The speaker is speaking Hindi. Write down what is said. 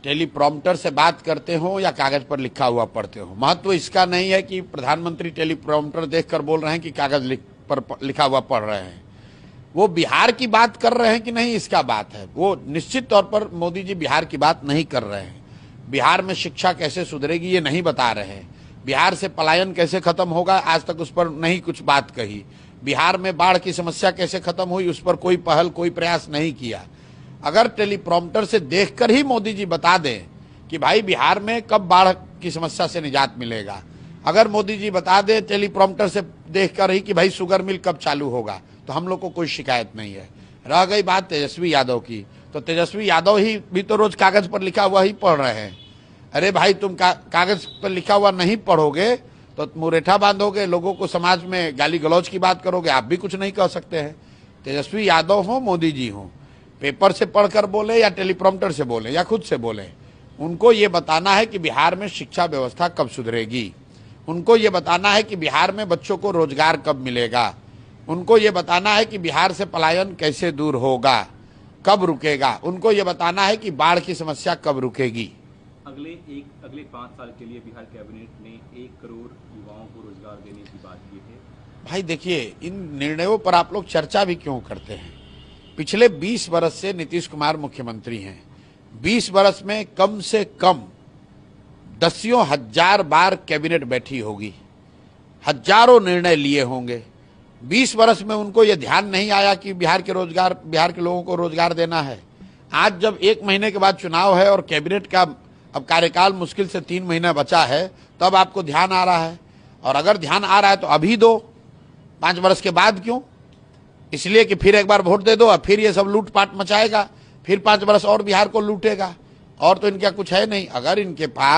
टेलीप्रॉम्प्टर से बात करते हो या कागज पर लिखा हुआ पढ़ते हो, महत्व इसका नहीं है कि प्रधानमंत्री टेलीप्रॉम्प्टर देखकर बोल रहे हैं कि कागज पर लिखा हुआ पढ़ रहे हैं। वो बिहार की बात कर रहे हैं कि नहीं, इसका बात है। वो निश्चित तौर पर मोदी जी बिहार की बात नहीं कर रहे हैं। बिहार में शिक्षा कैसे सुधरेगी ये नहीं बता रहे हैं। बिहार से पलायन कैसे खत्म होगा आज तक उस पर नहीं कुछ बात कही। बिहार में बाढ़ की समस्या कैसे खत्म हुई उस पर कोई पहल, कोई प्रयास नहीं किया। अगर टेलीप्रॉम्प्टर से देखकर ही मोदी जी बता दें कि भाई बिहार में कब बाढ़ की समस्या से निजात मिलेगा, अगर मोदी जी बता दें टेलीप्रॉम्प्टर से देखकर ही कि भाई शुगर मिल कब चालू होगा, तो हम लोग को कोई शिकायत नहीं है। रह गई बात तेजस्वी यादव की, तो तेजस्वी यादव ही भी तो रोज कागज पर लिखा हुआ ही पढ़ रहे हैं। अरे भाई तुम कागज पर लिखा हुआ नहीं पढ़ोगे तो मुरेठा बांधोगे, लोगों को समाज में गाली गलौज की बात करोगे, आप भी कुछ नहीं कह सकते हैं। तेजस्वी यादव हो, मोदी जी हो, पेपर से पढ़कर बोले या टेलीप्रॉम्प्टर से बोले या खुद से बोले, उनको ये बताना है कि बिहार में शिक्षा व्यवस्था कब सुधरेगी, उनको ये बताना है कि बिहार में बच्चों को रोजगार कब मिलेगा, उनको ये बताना है कि बिहार से पलायन कैसे दूर होगा, कब रुकेगा, उनको ये बताना है कि बाढ़ की समस्या कब रुकेगी। अगले 5 साल के लिए बिहार कैबिनेट ने 1 करोड़ युवाओं को रोजगार देने की बात की है। भाई देखिए, इन निर्णयों पर आप लोग चर्चा भी क्यों करते हैं? पिछले 20 वर्ष से नीतीश कुमार मुख्यमंत्री हैं। 20 वर्ष में कम से कम दसियों हजार बार कैबिनेट बैठी होगी, हजारों निर्णय लिए होंगे। 20 वर्ष में उनको यह ध्यान नहीं आया कि बिहार के लोगों को रोजगार देना है। आज जब 1 महीने के बाद चुनाव है और कैबिनेट का अब कार्यकाल मुश्किल से 3 महीना बचा है, तब आपको ध्यान आ रहा है। और अगर ध्यान आ रहा है तो अभी दो, 5 वर्ष के बाद क्यों? इसलिए कि फिर एक बार वोट दे दो और फिर ये सब लूटपाट मचाएगा, फिर 5 वर्ष और बिहार को लूटेगा। और तो इनका कुछ है नहीं। अगर इनके पास